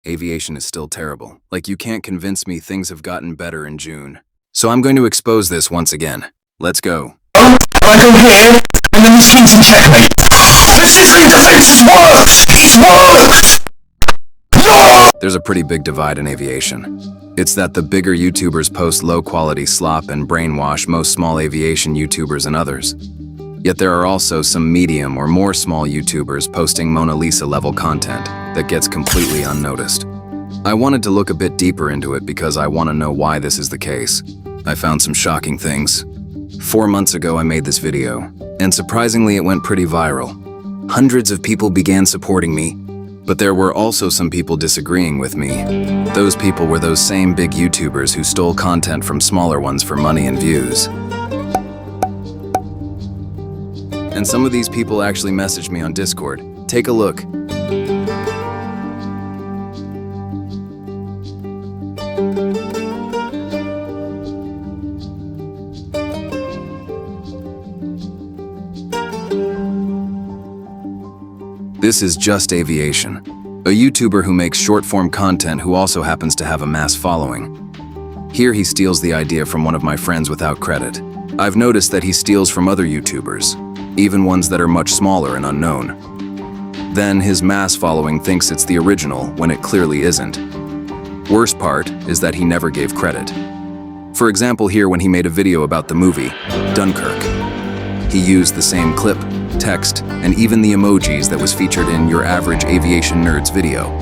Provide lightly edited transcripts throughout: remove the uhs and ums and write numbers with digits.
aviation is still terrible. Like, you can't convince me things have gotten better in June. So I'm going to expose this once again. Let's go. I go here, and then the machines in checkmate. Precision defenses works! It works! There's a pretty big divide in aviation. It's that the bigger YouTubers post low-quality slop and brainwash most small aviation YouTubers and others. Yet there are also some medium or more small YouTubers posting Mona Lisa-level content that gets completely unnoticed. I wanted to look a bit deeper into it because I want to know why this is the case. I found some shocking things. 4 months ago I made this video, and surprisingly it went pretty viral. Hundreds of people began supporting me, but there were also some people disagreeing with me. Those people were those same big YouTubers who stole content from smaller ones for money and views. And some of these people actually messaged me on Discord. Take a look. This is Just Aviation, a YouTuber who makes short-form content who also happens to have a mass following. Here he steals the idea from one of my friends without credit. I've noticed that he steals from other YouTubers, even ones that are much smaller and unknown. Then his mass following thinks it's the original when it clearly isn't. Worst part is that he never gave credit. For example, here when he made a video about the movie, Dunkirk, he used the same clip, text, and even the emojis that was featured in Your Average Aviation Nerd's video.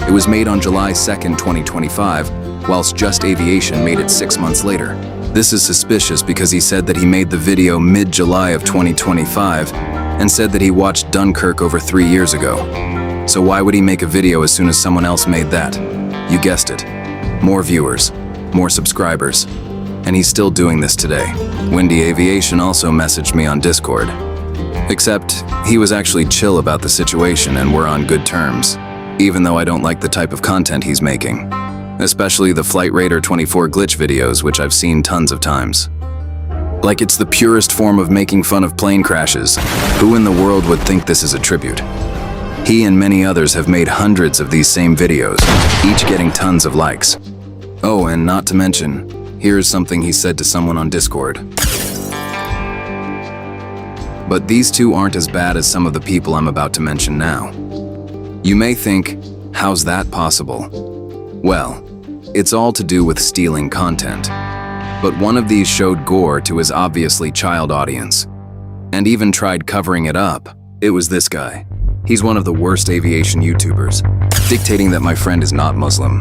It was made on July 2nd, 2025, whilst Just Aviation made it 6 months later. This is suspicious because he said that he made the video mid-July of 2025 and said that he watched Dunkirk over 3 years ago. So why would he make a video as soon as someone else made that? You guessed it. More viewers, more subscribers. And he's still doing this today. VT-Aviation also messaged me on Discord. Except, he was actually chill about the situation and we're on good terms, even though I don't like the type of content he's making. Especially the Flight Radar 24 glitch videos, which I've seen tons of times. Like it's the purest form of making fun of plane crashes. Who in the world would think this is a tribute? He and many others have made hundreds of these same videos, each getting tons of likes. Oh, and not to mention, here's something he said to someone on Discord. But these two aren't as bad as some of the people I'm about to mention now. You may think, how's that possible? Well, it's all to do with stealing content. But one of these showed gore to his obviously child audience, and even tried covering it up. It was this guy. He's one of the worst aviation YouTubers, dictating that my friend is not Muslim,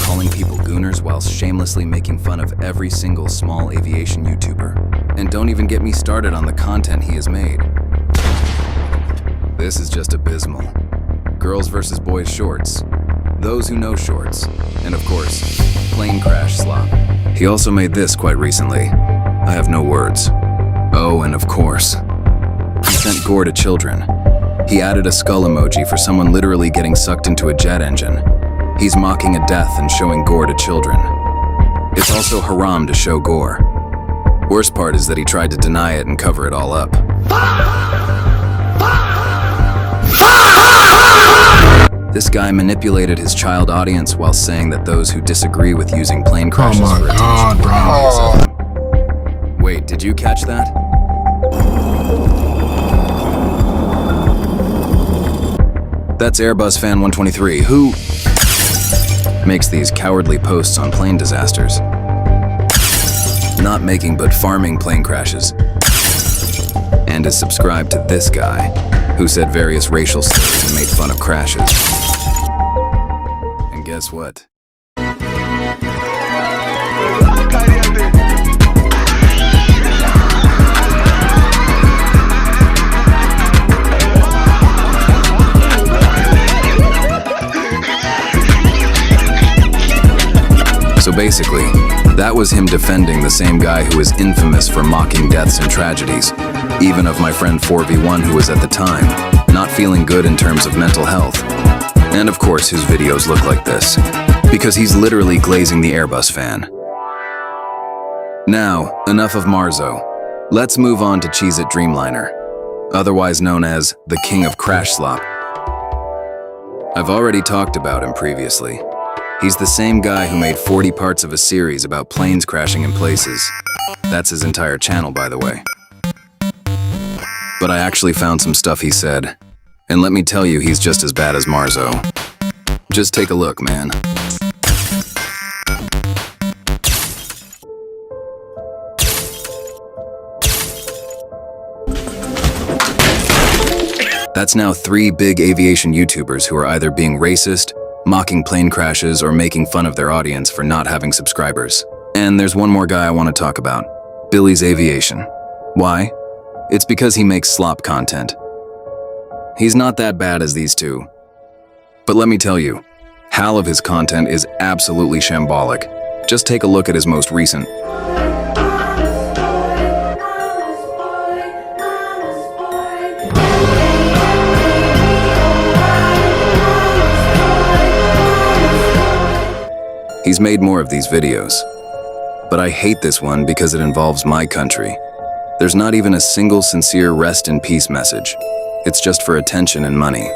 calling people gooners whilst shamelessly making fun of every single small aviation YouTuber. And don't even get me started on the content he has made. This is just abysmal. Girls versus boys shorts. Those who know shorts. And of course, plane crash slop. He also made this quite recently. I have no words. Oh, and of course, he sent gore to children. He added a skull emoji for someone literally getting sucked into a jet engine. He's mocking a death and showing gore to children. It's also haram to show gore. Worst part is that he tried to deny it and cover it all up. This guy manipulated his child audience while saying that those who disagree with using plane crashes for attention were enemies of him. Wait, did you catch that? That's Airbus Fan 123, who makes these cowardly posts on plane disasters. Not making but farming plane crashes. And is subscribed to this guy, who said various racial slurs and made fun of crashes. And guess what? So basically, that was him defending the same guy who is infamous for mocking deaths and tragedies, even of my friend 4v1 who was at the time not feeling good in terms of mental health. And of course his videos look like this, because he's literally glazing the Airbus fan. Now, enough of Marzo. Let's move on to Cheez-It Dreamliner, otherwise known as the King of Crash Slop. I've already talked about him previously. He's the same guy who made 40 parts of a series about planes crashing in places. That's his entire channel, by the way. But I actually found some stuff he said. And let me tell you, he's just as bad as Marzo. Just take a look, man. That's now 3 big aviation YouTubers who are either being racist, mocking plane crashes, or making fun of their audience for not having subscribers. And there's one more guy I want to talk about, BradysAviation. Why? It's because he makes slop content. He's not that bad as these two. But let me tell you, half of his content is absolutely shambolic. Just take a look at his most recent. He's made more of these videos. But I hate this one because it involves my country. There's not even a single sincere rest in peace message. It's just for attention and money.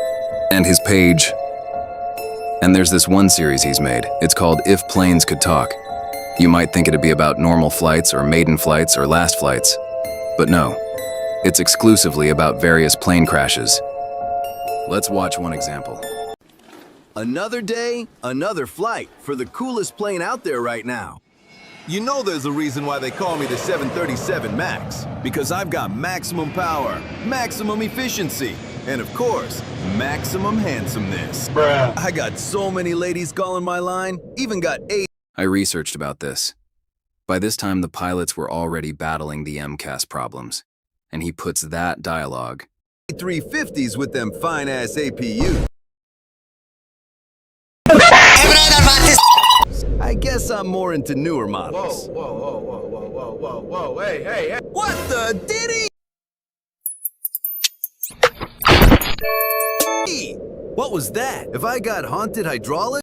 And his page. And there's this one series he's made. It's called If Planes Could Talk. You might think it'd be about normal flights or maiden flights or last flights. But no, it's exclusively about various plane crashes. Let's watch one example. Another day, another flight for the coolest plane out there right now. You know there's a reason why they call me the 737 MAX, because I've got maximum power, maximum efficiency, and of course, maximum handsomeness. Bruh. I got so many ladies calling my line, even got 8. I researched about this. By this time, the pilots were already battling the MCAS problems, and he puts that dialogue. 350s with them fine-ass APUs. I guess I'm more into newer models. Whoa, hey. What the diddy? What was that? Have I got haunted hydraulics?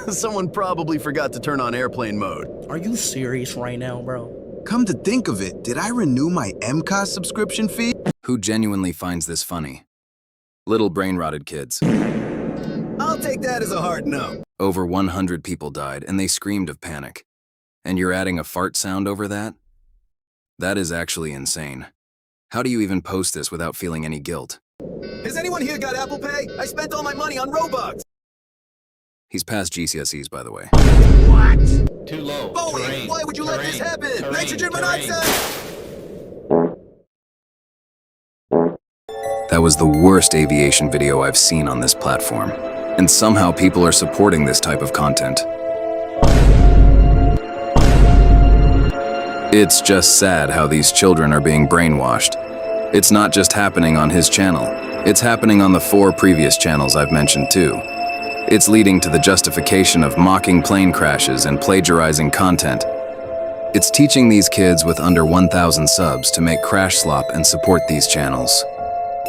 Someone probably forgot to turn on airplane mode. Are you serious right now, bro? Come to think of it, did I renew my MCAS subscription fee? Who genuinely finds this funny? Little brain-rotted kids. I'll take that as a hard no. Over 100 people died, and they screamed of panic. And you're adding a fart sound over that? That is actually insane. How do you even post this without feeling any guilt? Has anyone here got Apple Pay? I spent all my money on Robux. He's past GCSEs, by the way. What? Too low. Bowie, Terrain. why would you let this happen? Terrain. Nitrogen Terrain. monoxide! That was the worst aviation video I've seen on this platform. And somehow people are supporting this type of content. It's just sad how these children are being brainwashed. It's not just happening on his channel. It's happening on the 4 previous channels I've mentioned too. It's leading to the justification of mocking plane crashes and plagiarizing content. It's teaching these kids with under 1,000 subs to make crash slop and support these channels.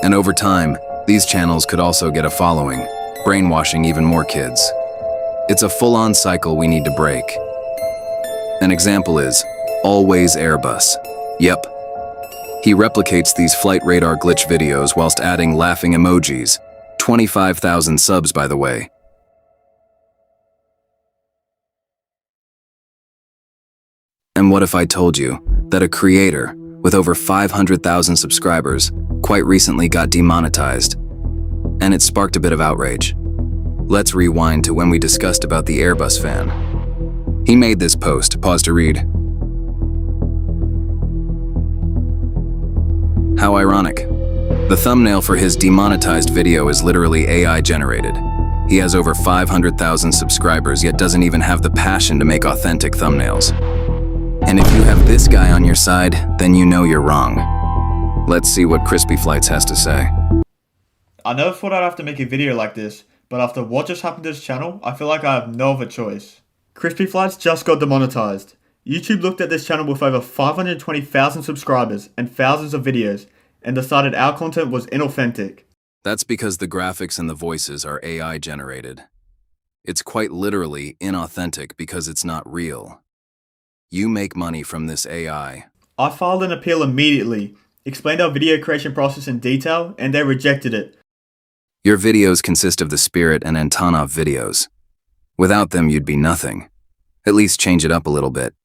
And over time, these channels could also get a following, brainwashing even more kids. It's a full-on cycle we need to break. An example is Always Airbus. Yep. He replicates these flight radar glitch videos whilst adding laughing emojis. 25,000 subs, by the way. And what if I told you that a creator with over 500,000 subscribers quite recently got demonetized? And it sparked a bit of outrage. Let's rewind to when we discussed about the Airbus fan. He made this post, pause to read. How ironic. The thumbnail for his demonetized video is literally AI generated. He has over 500,000 subscribers yet doesn't even have the passion to make authentic thumbnails. And if you have this guy on your side, then you know you're wrong. Let's see what Crispy Flights has to say. I never thought I'd have to make a video like this, but after what just happened to this channel, I feel like I have no other choice. Crispy Flights just got demonetized. YouTube looked at this channel with over 520,000 subscribers and thousands of videos, and decided our content was inauthentic. That's because the graphics and the voices are AI generated. It's quite literally inauthentic because it's not real. You make money from this AI. I filed an appeal immediately, explained our video creation process in detail, and they rejected it, Your videos consist of the Spirit and Antonov videos. Without them, you'd be nothing. At least change it up a little bit.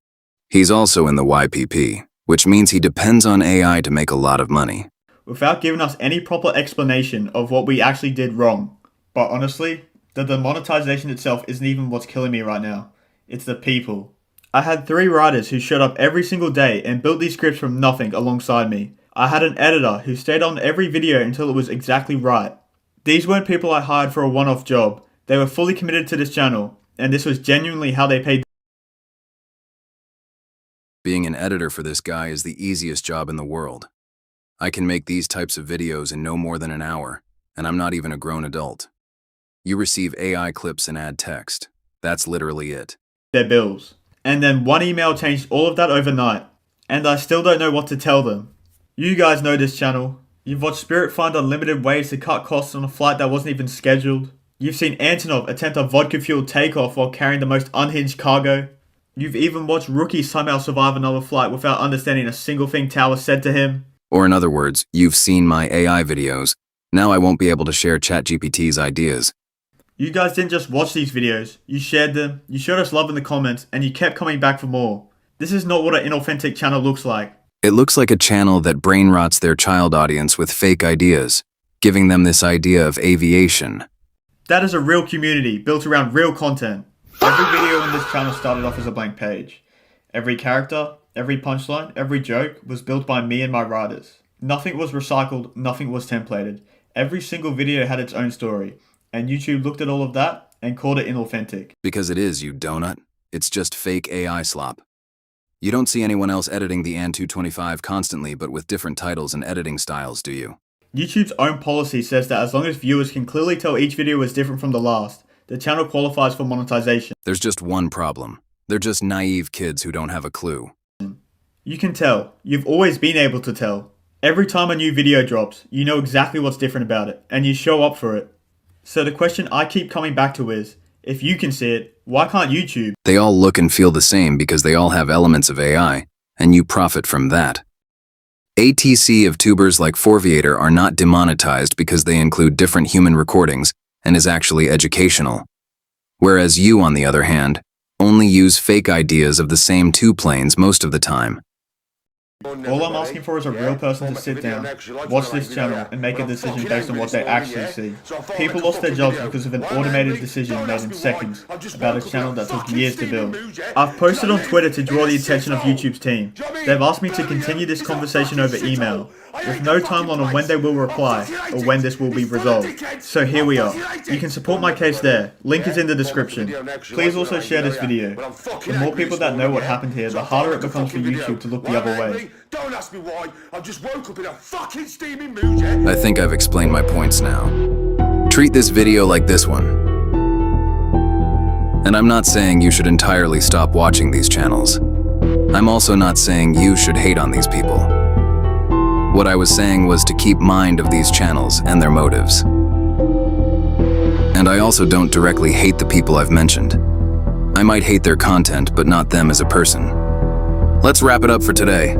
He's also in the YPP, which means he depends on AI to make a lot of money. Without giving us any proper explanation of what we actually did wrong. But honestly, the demonetization itself isn't even what's killing me right now. It's the people. I had 3 writers who showed up every single day and built these scripts from nothing alongside me. I had an editor who stayed on every video until it was exactly right. These weren't people I hired for a one-off job. They were fully committed to this channel, and this was genuinely how they paid. Being an editor for this guy is the easiest job in the world. I can make these types of videos in no more than an hour, and I'm not even a grown adult. You receive AI clips and add text. That's literally it. Their bills. And then one email changed all of that overnight, and I still don't know what to tell them. You guys know this channel. You've watched Spirit find unlimited ways to cut costs on a flight that wasn't even scheduled. You've seen Antonov attempt a vodka-fueled takeoff while carrying the most unhinged cargo. You've even watched Rookie somehow survive another flight without understanding a single thing Tower said to him. Or in other words, you've seen my AI videos. Now I won't be able to share ChatGPT's ideas. You guys didn't just watch these videos, you shared them, you showed us love in the comments, and you kept coming back for more. This is not what an inauthentic channel looks like. It looks like a channel that brain rots their child audience with fake ideas, giving them this idea of aviation. That is a real community built around real content. Every video in this channel started off as a blank page. Every character, every punchline, every joke was built by me and my writers. Nothing was recycled, nothing was templated. Every single video had its own story, and YouTube looked at all of that and called it inauthentic. Because it is, you donut. It's just fake AI slop. You don't see anyone else editing the AN 225 constantly but with different titles and editing styles, do you? YouTube's own policy says that as long as viewers can clearly tell each video is different from the last, the channel qualifies for monetization. There's just one problem. They're just naive kids who don't have a clue. You can tell. You've always been able to tell. Every time a new video drops, you know exactly what's different about it, and you show up for it. So the question I keep coming back to is, if you can see it, why can't YouTube? They all look and feel the same because they all have elements of AI, and you profit from that. ATC of tubers like Forviator are not demonetized because they include different human recordings and is actually educational. Whereas you, on the other hand, only use fake ideas of the same 2 planes most of the time. All I'm asking for is a real person to sit down, watch this channel, and make a decision based on what they actually see. People lost their jobs because of an automated decision made in seconds about a channel that took years to build. I've posted on Twitter to draw the attention of YouTube's team. They've asked me to continue this conversation over email, with no timeline on when they will reply or when this will be resolved. So here we are. You can support my case there. Link is in the description. Please also share this video. The more people that know what happened here, the harder it becomes for YouTube to look the other way. Don't ask me why. I just woke up in a fucking steaming mood, yeah? I think I've explained my points now. Treat this video like this one. And I'm not saying you should entirely stop watching these channels. I'm also not saying you should hate on these people. What I was saying was to keep mind of these channels and their motives. And I also don't directly hate the people I've mentioned. I might hate their content, but not them as a person. Let's wrap it up for today.